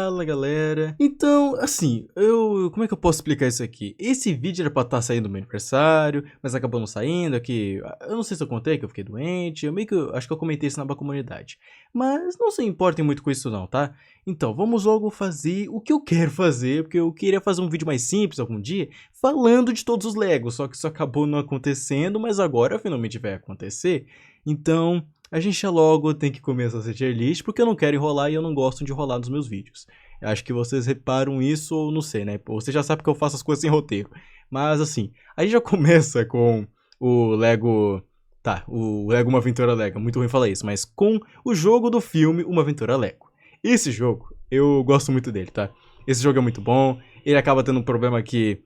Fala galera, então assim, como é que eu posso explicar isso aqui? Esse vídeo era pra estar saindo no meu aniversário, mas acabou não saindo, eu não sei se eu contei que eu fiquei doente, acho que eu comentei isso na comunidade, mas não se importem muito com isso não, tá? Então vamos logo fazer o que eu quero fazer, porque eu queria fazer um vídeo mais simples algum dia, falando de todos os Legos, só que isso acabou não acontecendo, mas agora finalmente vai acontecer, então... A gente já logo tem que começar essa tier list, porque eu não quero enrolar e eu não gosto de enrolar nos meus vídeos. Eu acho que vocês reparam isso ou não sei, né? Você já sabe que eu faço as coisas sem roteiro. Mas assim, a gente já começa com o Lego... Tá, o Lego Uma Aventura Lego, muito ruim falar isso, mas com o jogo do filme Uma Aventura Lego. Esse jogo, eu gosto muito dele, tá? Esse jogo é muito bom, ele acaba tendo um problema que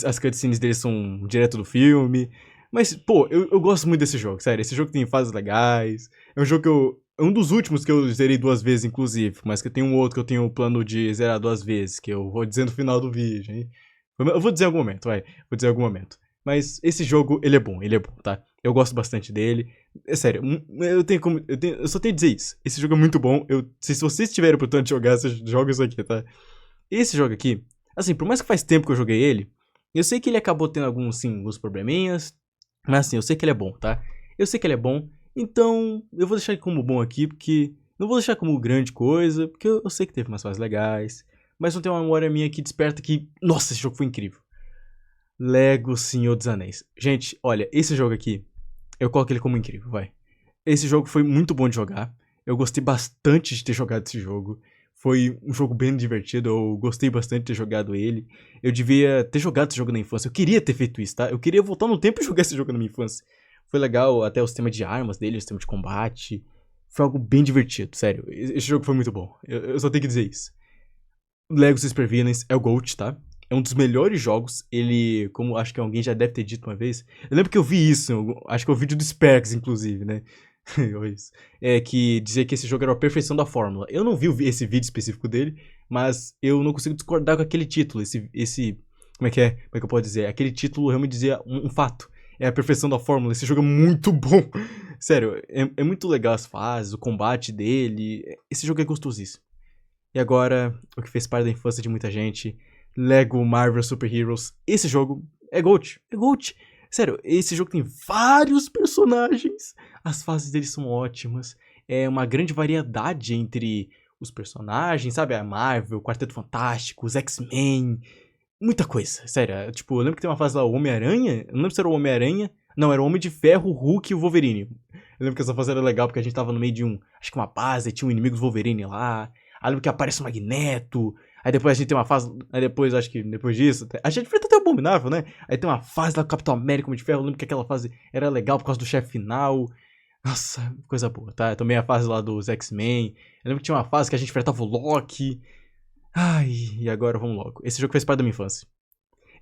as cutscenes dele são direto do filme... Mas, pô, eu gosto muito desse jogo, sério. Esse jogo tem fases legais. É um jogo que é um dos últimos que eu zerei 2 vezes, inclusive. Mas que tem um outro que eu tenho o plano de zerar 2 vezes, que eu vou dizer no final do vídeo, hein? Eu vou dizer em algum momento, vai. Vou dizer em algum momento. Mas esse jogo, ele é bom, tá? Eu gosto bastante dele. É sério, eu só tenho a dizer isso. Esse jogo é muito bom. Se vocês tiverem a oportunidade de jogar, vocês jogam isso aqui, tá? Esse jogo aqui, assim, por mais que faz tempo que eu joguei ele, eu sei que ele acabou tendo alguns probleminhas. Mas assim, eu sei que ele é bom, tá? Eu sei que ele é bom, então eu vou deixar ele como bom aqui, porque... Não vou deixar como grande coisa, porque eu sei que teve umas fases legais. Mas não tem uma memória minha que desperta que... Nossa, esse jogo foi incrível. Lego Senhor dos Anéis. Gente, olha, esse jogo aqui, eu coloco ele como incrível, vai. Esse jogo foi muito bom de jogar. Eu gostei bastante de ter jogado esse jogo. Foi um jogo bem divertido, eu gostei bastante de ter jogado ele. Eu devia ter jogado esse jogo na infância, eu queria ter feito isso, tá? Eu queria voltar no tempo e jogar esse jogo na minha infância. Foi legal, até o sistema de armas dele, o sistema de combate. Foi algo bem divertido, sério. Esse jogo foi muito bom, eu só tenho que dizer isso. Lego Super Villains é o GOAT, tá? É um dos melhores jogos, ele, como acho que alguém já deve ter dito uma vez. Eu lembro que eu vi isso, acho que é o vídeo do Sparks, inclusive, né? Que dizia que esse jogo era a perfeição da fórmula. Eu não vi esse vídeo específico dele, mas eu não consigo discordar com aquele título. Como é que eu posso dizer? Aquele título realmente dizia um fato. É a perfeição da fórmula. Esse jogo é muito bom. Sério, é muito legal as fases, o combate dele. Esse jogo é gostosíssimo. E agora, o que fez parte da infância de muita gente, Lego Marvel Super Heroes. Esse jogo é GOAT. É GOAT. Sério, esse jogo tem vários personagens. As fases deles são ótimas. É uma grande variedade entre os personagens, sabe? A Marvel, o Quarteto Fantástico, os X-Men. Muita coisa, sério. Tipo, eu lembro que tem uma fase lá, o Homem-Aranha. Eu não lembro se era o Homem-Aranha. Não, era o Homem de Ferro, o Hulk e o Wolverine. Eu lembro que essa fase era legal porque a gente tava no meio de acho que uma base, tinha um inimigo do Wolverine lá. Aí eu lembro que aparece o Magneto. Aí depois a gente tem uma fase. Aí depois, acho que depois disso. A gente enfrenta até o Abominável, né? Aí tem uma fase lá com o Capitão América, Homem de Ferro. Eu lembro que aquela fase era legal por causa do chefe final. Nossa, coisa boa, tá? Também a fase lá dos X-Men. Eu lembro que tinha uma fase que a gente enfrentava o Loki. Ai, e agora vamos logo. Esse jogo fez parte da minha infância.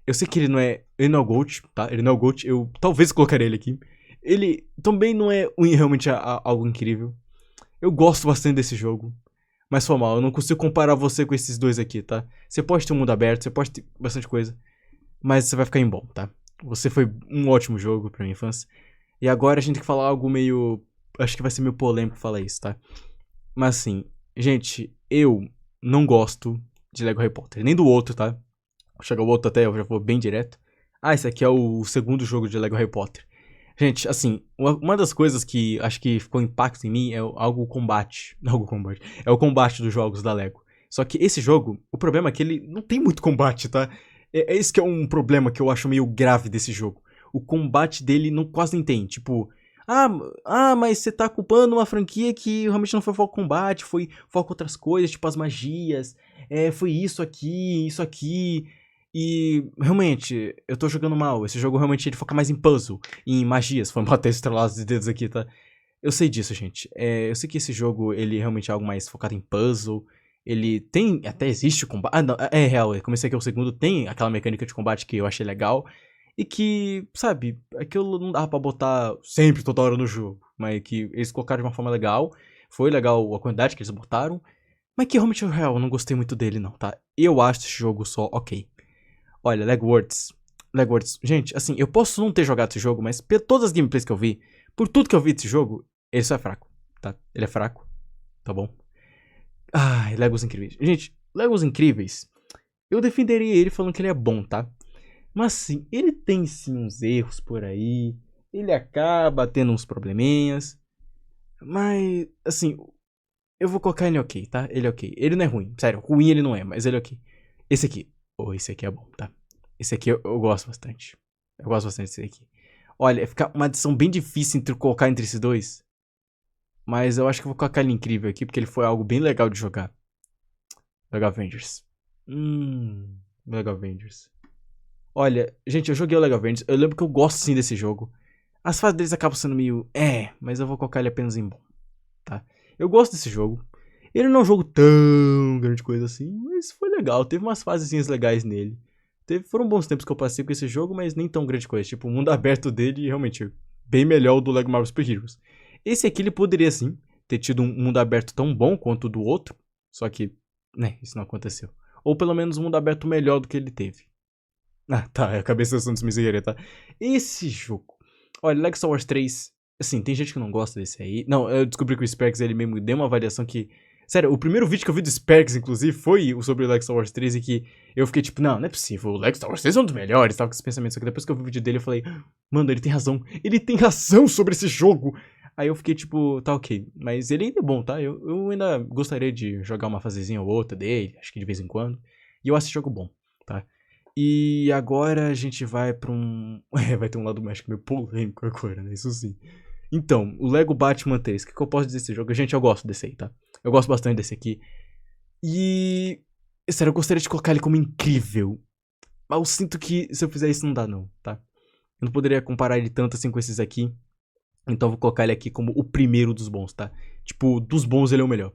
Eu sei que ele não é o GOAT, tá? Ele não é o GOAT. Eu talvez colocaria ele aqui. Ele também não é realmente algo incrível. Eu gosto bastante desse jogo. Mas foi mal, eu não consigo comparar você com esses dois aqui, tá? Você pode ter um mundo aberto, você pode ter bastante coisa, mas você vai ficar em bom, tá? Você foi um ótimo jogo pra minha infância. E agora a gente tem que falar algo meio... Acho que vai ser meio polêmico falar isso, tá? Mas assim, gente, eu não gosto de Lego Harry Potter, nem do outro, tá? Vou chegar o outro até, eu já vou bem direto. Ah, esse aqui é o segundo jogo de Lego Harry Potter. Gente, assim, uma das coisas que acho que ficou impacto em mim é o combate. Não o combate. É o combate dos jogos da Lego. Só que esse jogo, o problema é que ele não tem muito combate, tá? É esse que é um problema que eu acho meio grave desse jogo. O combate dele quase não tem. Tipo, mas você tá culpando uma franquia que realmente não foi foco combate, foi foco outras coisas, tipo as magias. Foi isso aqui. E, realmente, eu tô jogando mal. Esse jogo, realmente, ele foca mais em puzzle, em magias. Foi bater estrelados de dedos aqui, tá? Eu sei disso, gente. Eu sei que esse jogo, ele realmente é algo mais focado em puzzle. Ele tem, até existe o combate. Ah, não, é real. Eu comecei aqui o segundo, tem aquela mecânica de combate que eu achei legal. E que, sabe, aquilo não dava pra botar sempre, toda hora no jogo. Mas que eles colocaram de uma forma legal. Foi legal a quantidade que eles botaram. Mas que realmente, real, eu não gostei muito dele, não, tá? Eu acho esse jogo só ok. Olha, Legwords, gente, assim, eu posso não ter jogado esse jogo, mas por todas as gameplays que eu vi, por tudo que eu vi desse jogo, ele só é fraco, tá? Ele é fraco, tá bom? Ai, Legos incríveis. Gente, Legos Incríveis, eu defenderia ele falando que ele é bom, tá? Mas sim, ele tem sim uns erros por aí, ele acaba tendo uns probleminhas, mas, assim, eu vou colocar ele ok, tá? Ele é ok. Ele não é ruim, sério, ruim ele não é, mas ele é ok. Esse aqui, esse aqui é bom, tá? Esse aqui eu gosto bastante. Eu gosto bastante desse aqui. Olha, fica uma adição bem difícil entre colocar entre esses dois. Mas eu acho que eu vou colocar ele incrível aqui, porque ele foi algo bem legal de jogar. Lego Avengers. Lego Avengers. Olha, gente, eu joguei o Lego Avengers. Eu lembro que eu gosto sim desse jogo. As fases deles acabam sendo meio... mas eu vou colocar ele apenas em bom, tá? Eu gosto desse jogo. Ele não é um jogo tão grande coisa assim, mas foi legal. Teve umas fasezinhas legais nele. Foram bons tempos que eu passei com esse jogo, mas nem tão grande coisa. Tipo, o mundo aberto dele, realmente, bem melhor do Lego Marvel Super Heroes. Esse aqui, ele poderia, sim, ter tido um mundo aberto tão bom quanto o do outro. Só que, né, isso não aconteceu. Ou pelo menos um mundo aberto melhor do que ele teve. Ah, tá, eu acabei sendo desmiseria, tá? Esse jogo. Olha, Lego Star Wars 3, assim, tem gente que não gosta desse aí. Não, eu descobri que o Sparks, ele mesmo deu uma avaliação que... Sério, o primeiro vídeo que eu vi do Sparks, inclusive, foi sobre o Lego Star Wars 3 e que eu fiquei tipo, não é possível, o Lego Star Wars 3 é um dos melhores, tava com esse pensamento. Só que depois que eu vi o vídeo dele, eu falei, mano, ele tem razão sobre esse jogo. Aí eu fiquei tipo, tá ok, mas ele ainda é bom, tá? Eu ainda gostaria de jogar uma fasezinha ou outra dele, acho que de vez em quando. E eu acho esse jogo bom, tá? E agora a gente vai pra um... vai ter um lado mágico meio polêmico agora, né? Isso sim. Então, o Lego Batman 3, o que eu posso dizer desse jogo? Gente, eu gosto desse aí, tá? Eu gosto bastante desse aqui. E... sério, eu gostaria de colocar ele como incrível. Mas eu sinto que se eu fizer isso não dá não, tá? Eu não poderia comparar ele tanto assim com esses aqui. Então eu vou colocar ele aqui como o primeiro dos bons, tá? Tipo, dos bons ele é o melhor.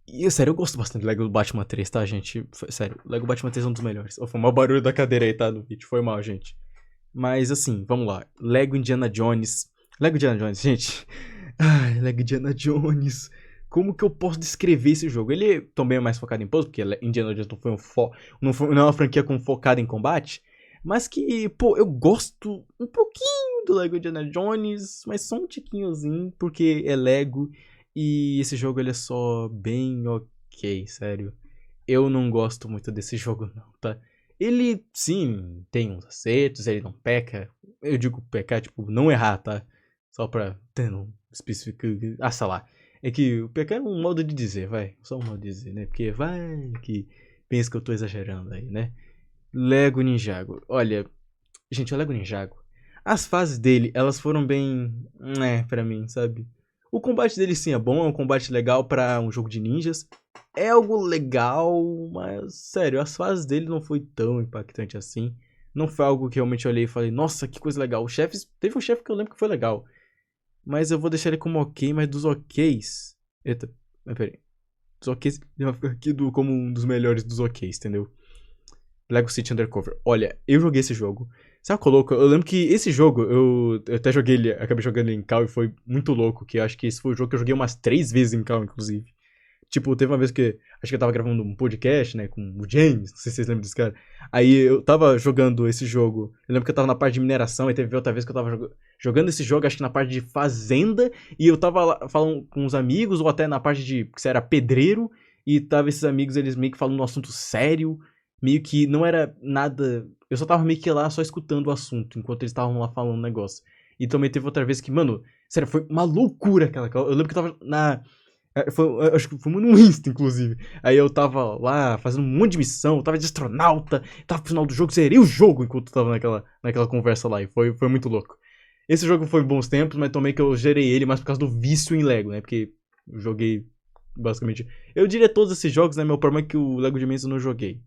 E, sério, eu gosto bastante do Lego Batman 3, tá, gente? Sério, o Lego Batman 3 é um dos melhores. Foi o maior barulho da cadeira aí, tá, no vídeo. Foi mal, gente. Mas, assim, vamos lá. Lego Indiana Jones. Lego Indiana Jones, gente. Ai, Lego Indiana Jones. Como que eu posso descrever esse jogo? Ele também é mais focado em puzzle, porque Indiana Jones não é uma franquia focada em combate. Mas que, pô, eu gosto um pouquinho do Lego Indiana Jones, mas só um tiquinhozinho, porque é Lego. E esse jogo ele é só bem ok, sério. Eu não gosto muito desse jogo não, tá? Ele, sim, tem uns acertos, ele não peca. Eu digo pecar, tipo, não errar, tá? Só pra ter um específico... Ah, sei lá. É que o pecar é um modo de dizer, vai. Só um modo de dizer, né? Porque vai que pensa que eu tô exagerando aí, né? Lego Ninjago. Olha, gente, o Lego Ninjago. As fases dele, elas foram bem... pra mim, sabe? O combate dele sim é bom, é um combate legal pra um jogo de ninjas. É algo legal, mas sério, as fases dele não foi tão impactante assim. Não foi algo que realmente eu olhei e falei, nossa, que coisa legal. Teve um chefe que eu lembro que foi legal. Mas eu vou deixar ele como ok, mas dos oks... Eita, mas peraí. Dos oks, ele vai ficar aqui como um dos melhores dos oks, entendeu? Lego City Undercover. Olha, eu joguei esse jogo. Sabe o que é louco? Eu lembro que esse jogo, eu até joguei ele, acabei jogando ele em cal e foi muito louco, que eu acho que esse foi o jogo que eu joguei umas 3 vezes em cal, inclusive. Tipo, teve uma vez que, acho que eu tava gravando um podcast, né, com o James, não sei se vocês lembram desse cara. Aí eu tava jogando esse jogo, eu lembro que eu tava na parte de mineração, e teve outra vez que eu tava jogando esse jogo, acho que na parte de fazenda, e eu tava lá falando com uns amigos, ou até na parte de, que você era pedreiro, e tava esses amigos, eles meio que falando um assunto sério, meio que não era nada... Eu só tava meio que lá só escutando o assunto, enquanto eles estavam lá falando um negócio. E também teve outra vez que, mano, sério, foi uma loucura aquela... Eu lembro que eu tava na... acho que foi no Insta, inclusive. Aí eu tava lá fazendo um monte de missão, eu tava de astronauta, tava pro final do jogo, zerei o jogo enquanto eu tava naquela conversa lá. E foi muito louco. Esse jogo foi bons tempos, mas também que eu gerei ele mais por causa do vício em Lego, né? Porque eu joguei basicamente... Eu diria todos esses jogos, né? Meu problema é que o Lego Dimensions eu não joguei.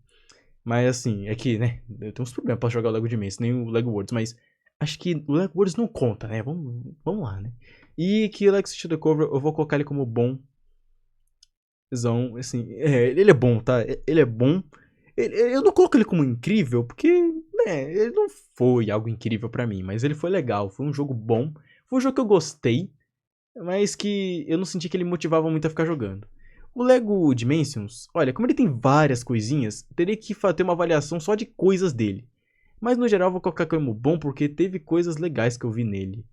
Mas assim, é que, né, eu tenho uns problemas pra jogar o Lego Dimensions, nem o Lego Worlds, mas acho que o Lego Worlds não conta, né? Vamos lá, né? E que o Lego City Undercover, eu vou colocar ele como bom. Assim, ele é bom, tá? Ele é bom. Eu não coloco ele como incrível, porque, né, ele não foi algo incrível pra mim, mas ele foi legal, foi um jogo bom, foi um jogo que eu gostei, mas que eu não senti que ele me motivava muito a ficar jogando. O Lego Dimensions, olha, como ele tem várias coisinhas, teria que ter uma avaliação só de coisas dele. Mas no geral eu vou colocar como bom porque teve coisas legais que eu vi nele.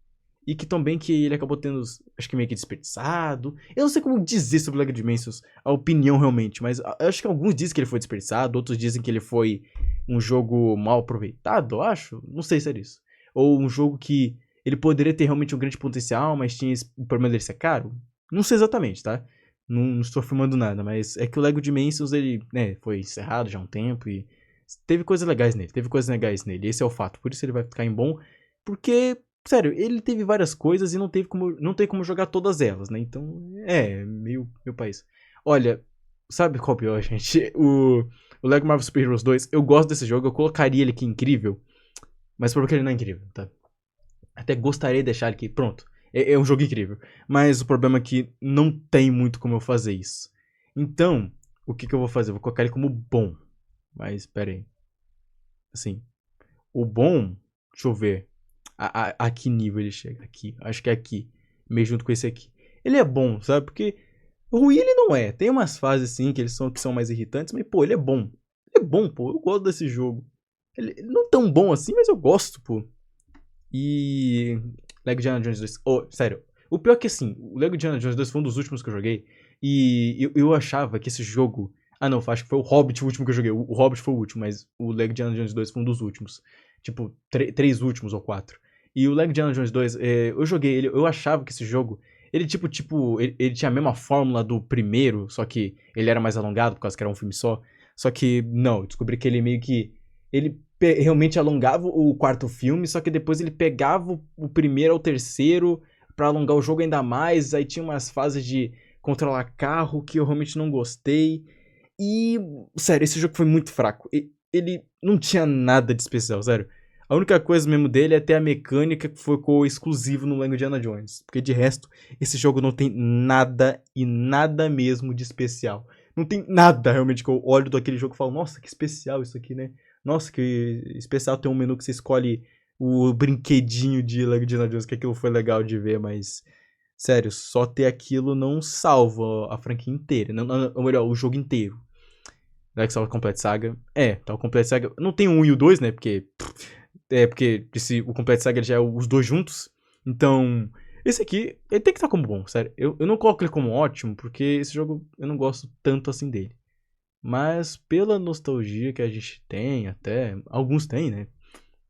E que também que ele acabou tendo, acho que meio que desperdiçado. Eu não sei como dizer sobre o Lego Dimensions, a opinião realmente, mas eu acho que alguns dizem que ele foi desperdiçado, outros dizem que ele foi um jogo mal aproveitado, eu acho. Não sei se é isso. Ou um jogo que ele poderia ter realmente um grande potencial, mas tinha o problema dele ser caro. Não sei exatamente, tá? Não estou afirmando nada, mas é que o Lego Dimensions, ele, né, foi encerrado já há um tempo e teve coisas legais nele, esse é o fato. Por isso ele vai ficar em bom, porque sério, ele teve várias coisas e não tem como jogar todas elas, né? Então, meu país. Olha, sabe qual é o pior, gente? O Lego Marvel Super Heroes 2, eu gosto desse jogo, eu colocaria ele aqui incrível, mas por que ele não é incrível, tá? Até gostaria de deixar ele aqui, pronto. É um jogo incrível. Mas o problema é que não tem muito como eu fazer isso. Então, o que eu vou fazer? Eu vou colocar ele como bom. Mas, pera aí. Assim, o bom, deixa eu ver. A que nível ele chega? Aqui. Acho que é aqui. Meio junto com esse aqui. Ele é bom, sabe? Porque ruim ele não é. Tem umas fases, sim, que são mais irritantes. Mas, pô, ele é bom. Ele é bom, pô. Eu gosto desse jogo. Ele não é tão bom assim, mas eu gosto, pô. E... Lego Indiana Jones 2. Oh, sério. O pior é que, assim, o Lego Indiana Jones 2 foi um dos últimos que eu joguei. E eu achava que esse jogo... Ah, não. Acho que foi o Hobbit o último que eu joguei. O Hobbit foi o último, mas o Lego Indiana Jones 2 foi um dos últimos. Tipo, três últimos ou quatro. E o Lego Indiana Jones 2, eu joguei ele, eu achava que esse jogo, ele ele tinha a mesma fórmula do primeiro, só que ele era mais alongado, por causa que era um filme só. Só que, não, eu descobri que ele meio que, ele realmente alongava o quarto filme, só que depois ele pegava o primeiro ao terceiro pra alongar o jogo ainda mais, aí tinha umas fases de controlar carro que eu realmente não gostei. E, sério, esse jogo foi muito fraco. Ele não tinha nada de especial, sério. A única coisa mesmo dele é ter a mecânica que ficou exclusivo no Lego Indiana Jones. Porque de resto, esse jogo não tem nada e nada mesmo de especial. Não tem nada realmente que eu olho daquele jogo e falo, nossa, que especial isso aqui, né? Nossa, que especial ter um menu que você escolhe o brinquedinho de Lego Indiana Jones, que aquilo foi legal de ver, mas... Sério, só ter aquilo não salva a franquia inteira. Ou melhor, o jogo inteiro. Dark Souls Complete Saga. Tá, o Complete Saga. Não tem o 1 e o 2, né? Porque o Complete Saga já é os dois juntos. Então, esse aqui, ele tem que estar como bom, sério. Eu não coloco ele como ótimo, porque esse jogo eu não gosto tanto assim dele. Mas pela nostalgia que a gente tem, até, alguns têm, né?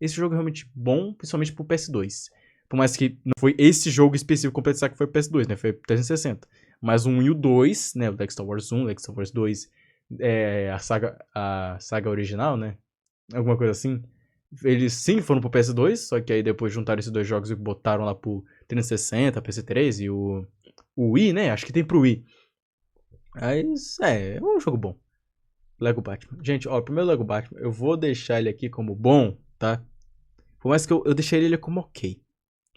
Esse jogo é realmente bom, principalmente pro PS2. Por mais que não foi esse jogo específico Complete Saga que foi pro PS2, né? Foi pro 360. Mas o 1 e o 2, né? O Star Wars 1, o Star Wars 2, a saga original, né? Alguma coisa assim. Eles sim foram pro PS2, só que aí depois juntaram esses dois jogos e botaram lá pro 360, PS3 e o Wii, né? Acho que tem pro Wii. Mas, é um jogo bom. Lego Batman. Gente, ó, o primeiro Lego Batman, eu vou deixar ele aqui como bom, tá? Por mais que eu deixei ele como ok.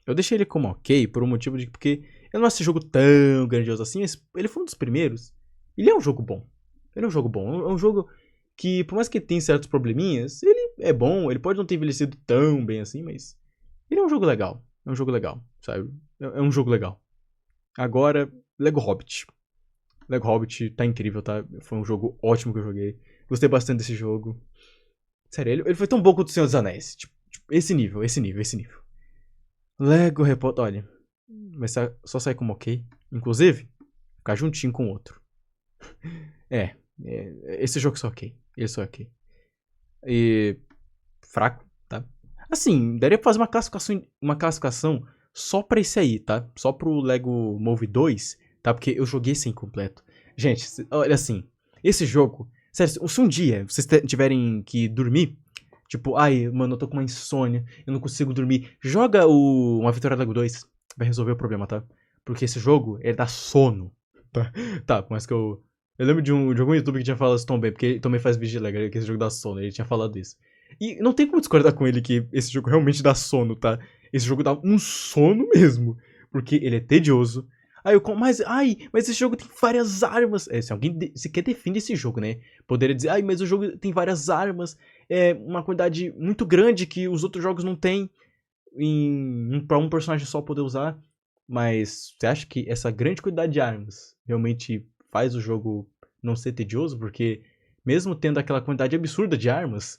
Eu deixei ele como ok por um motivo de porque eu não acho esse jogo tão grandioso assim, mas ele foi um dos primeiros. Ele é um jogo bom. Ele é um jogo bom. É um jogo que, por mais que tenha certos probleminhas, ele é bom. Ele pode não ter envelhecido tão bem assim, mas ele é um jogo legal. É um jogo legal, sabe? É um jogo legal. Agora, Lego Hobbit. Lego Hobbit tá incrível, tá? Foi um jogo ótimo que eu joguei. Gostei bastante desse jogo. Sério, ele foi tão bom quanto o Senhor dos Anéis. Tipo, esse nível. Lego Harry Potter, olha. Vai só sair como ok. Inclusive, ficar juntinho com o outro. Esse jogo só ok. Ele só é ok. E. Fraco, tá? Assim, daria pra fazer uma classificação só pra esse aí, tá? Só pro Lego Movie 2, tá? Porque eu joguei sem completo. Gente, olha assim. Esse jogo. Sério, se um dia vocês tiverem que dormir. Tipo, ai, mano, eu tô com uma insônia, eu não consigo dormir. Joga Uma Vitória Lego 2. Vai resolver o problema, tá? Porque esse jogo, ele dá sono. Tá, tá, mas que eu lembro de algum youtuber que tinha falado isso também, porque ele também faz vídeo legal, que esse jogo dá sono, ele tinha falado isso. E não tem como discordar com ele que esse jogo realmente dá sono, tá? Esse jogo dá um sono mesmo, porque ele é tedioso. Mas esse jogo tem várias armas. Se alguém sequer defende esse jogo, né? Poderia dizer, mas o jogo tem várias armas, uma quantidade muito grande que os outros jogos não têm pra um personagem só poder usar. Mas você acha que essa grande quantidade de armas realmente faz o jogo não ser tedioso? Porque mesmo tendo aquela quantidade absurda de armas,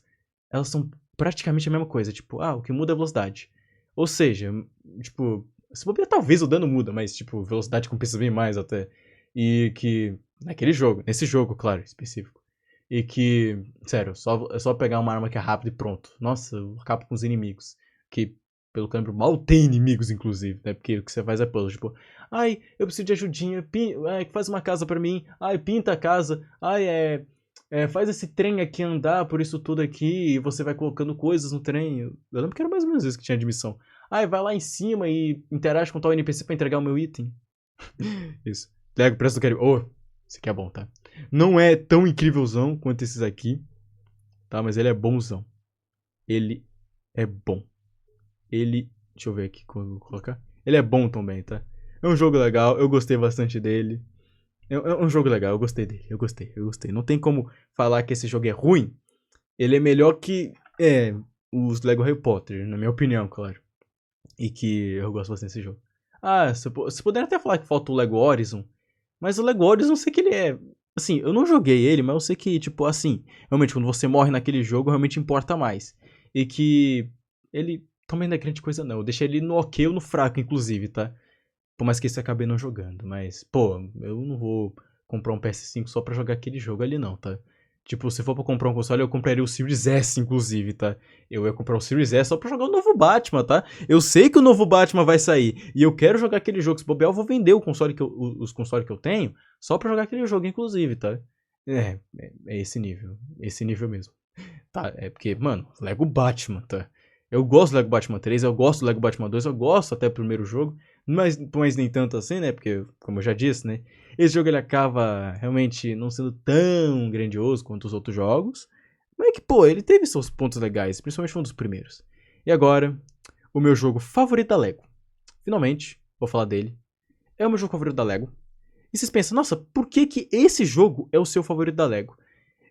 elas são praticamente a mesma coisa. Tipo, o que muda é a velocidade. Ou seja, tipo, Se bobear, talvez o dano muda, mas, tipo, velocidade compensa bem mais até. E que, naquele jogo, nesse jogo, claro, específico. E que, sério, é só pegar uma arma que é rápida e pronto. Nossa, eu acabo com os inimigos. Que, pelo que eu lembro, mal tem inimigos, inclusive, né? Porque o que você faz é puzzle, tipo, ai, eu preciso de ajudinha, faz uma casa pra mim, ai, pinta a casa, ai, faz esse trem aqui andar por isso tudo aqui, e você vai colocando coisas no trem. Eu lembro que era mais ou menos isso que tinha de missão. Ai, vai lá em cima e interage com tal NPC pra entregar o meu item. Isso. Lego Preço do Caribe. Oh, esse aqui é bom, tá? Não é tão incrívelzão quanto esses aqui, tá? Mas ele é bonzão. Ele é bom. Deixa eu ver aqui como eu vou colocar. Ele é bom também, tá? É um jogo legal, eu gostei bastante dele. É um jogo legal, eu gostei dele. Eu gostei. Não tem como falar que esse jogo é ruim. Ele é melhor que os Lego Harry Potter, na minha opinião, claro. E que eu gosto bastante desse jogo. Ah, você puder até falar que falta o Lego Horizon. Mas o Lego Horizon eu sei que ele é. Assim, eu não joguei ele, mas eu sei que, tipo, assim, realmente, quando você morre naquele jogo, realmente importa mais. E que ele também não é grande coisa, não. Eu deixei ele no ok ou no fraco, inclusive, tá? Por mais que esse eu acabei não jogando. Mas, pô, eu não vou comprar um PS5 só pra jogar aquele jogo ali, não, tá? Tipo, se for pra comprar um console, eu compraria o Series S, inclusive, tá? Eu ia comprar o Series S só pra jogar o novo Batman, tá? Eu sei que o novo Batman vai sair. E eu quero jogar aquele jogo. Se bobear, eu vou vender o console os consoles que eu tenho só pra jogar aquele jogo, inclusive, tá? É esse nível. Esse nível mesmo. Tá, é porque, mano, Lego Batman, tá? Eu gosto do Lego Batman 3, eu gosto do Lego Batman 2, eu gosto até do primeiro jogo, mas nem tanto assim, né? Porque, como eu já disse, né? Esse jogo ele acaba realmente não sendo tão grandioso quanto os outros jogos, mas que, pô, ele teve seus pontos legais, principalmente foi um dos primeiros. E agora, o meu jogo favorito da Lego. Finalmente, vou falar dele. É o meu jogo favorito da Lego. E vocês pensam, nossa, por que que esse jogo é o seu favorito da Lego?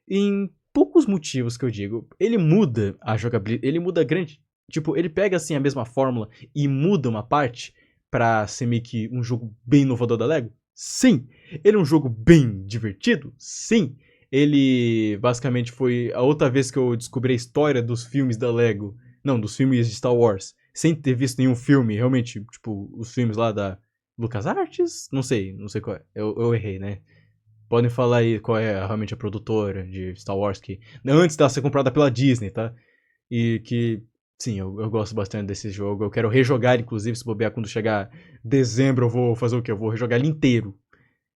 Em poucos motivos que eu digo. Ele muda a jogabilidade, ele muda grande. Tipo, ele pega assim a mesma fórmula e muda uma parte pra ser meio que um jogo bem inovador da Lego? Sim. Ele é um jogo bem divertido? Sim. Ele basicamente foi a outra vez que eu descobri a história dos filmes da Lego. Não, dos filmes de Star Wars. Sem ter visto nenhum filme, realmente, tipo, os filmes lá da LucasArts? Não sei qual é. Eu errei, né? Podem falar aí qual é realmente a produtora de Star Wars que antes dela ser comprada pela Disney, tá? E que, sim, eu gosto bastante desse jogo. Eu quero rejogar, inclusive, se bobear quando chegar dezembro, eu vou fazer o quê? Eu vou rejogar ele inteiro.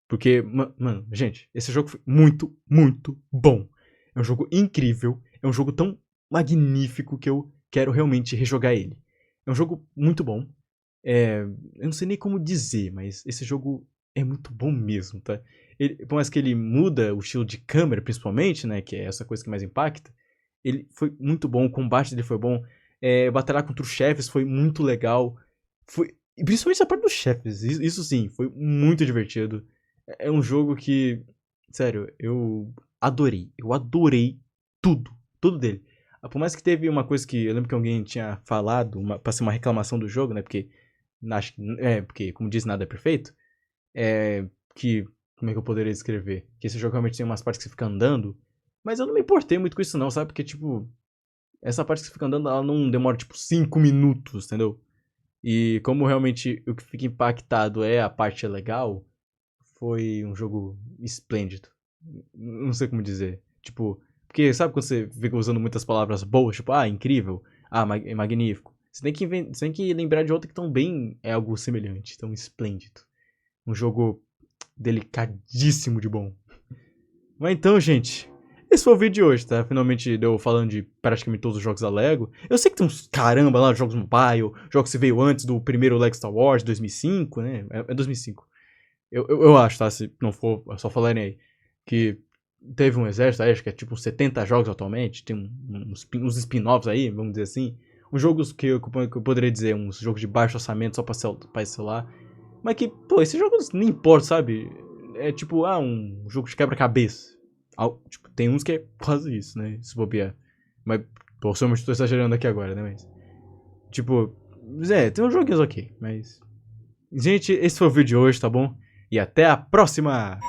Porque, mano, gente, esse jogo foi muito, muito bom. É um jogo incrível. É um jogo tão magnífico que eu quero realmente rejogar ele. É um jogo muito bom. Eu não sei nem como dizer, mas esse jogo é muito bom mesmo, tá? Por mais que ele muda o estilo de câmera, principalmente, né? Que é essa coisa que mais impacta. Ele foi muito bom, o combate dele foi bom. Batalhar contra os chefes foi muito legal. E principalmente a parte dos chefes, isso sim, foi muito divertido. É um jogo que, sério, eu adorei. Eu adorei tudo, tudo dele. Por mais que teve uma coisa que eu lembro que alguém tinha falado, pra ser uma reclamação do jogo, né? Porque, como diz, nada é perfeito. Como é que eu poderia descrever? Que esse jogo realmente tem umas partes que você fica andando. Mas eu não me importei muito com isso, não, sabe? Porque, tipo, essa parte que você fica andando, ela não demora, tipo, 5 minutos, entendeu? E como realmente o que fica impactado é a parte legal, foi um jogo esplêndido. Não sei como dizer. Tipo, porque sabe quando você fica usando muitas palavras boas? Tipo, incrível. Magnífico. Você tem que lembrar de outra que também é algo semelhante. Tão esplêndido. Um jogo delicadíssimo de bom. Mas então, gente, esse foi o vídeo de hoje, tá? Finalmente deu falando de praticamente todos os jogos da Lego. Eu sei que tem uns caramba lá, jogos mobile, jogos que veio antes do primeiro Lego Star Wars, 2005, né? É 2005. Eu acho, tá? Se não for, é só falarem aí. Que teve um exército aí, acho que é tipo 70 jogos atualmente. Tem uns spin-offs aí, vamos dizer assim. Uns jogos que eu poderia dizer, uns jogos de baixo orçamento só pra celular. Mas que, pô, esses jogos nem importa, sabe? É tipo, um jogo de quebra-cabeça. Tipo, tem uns que é quase isso, né? Se bobear. Mas, pô, eu tô exagerando aqui agora, né? Mas, tipo, tem uns joguinhos ok, mas... Gente, esse foi o vídeo de hoje, tá bom? E até a próxima!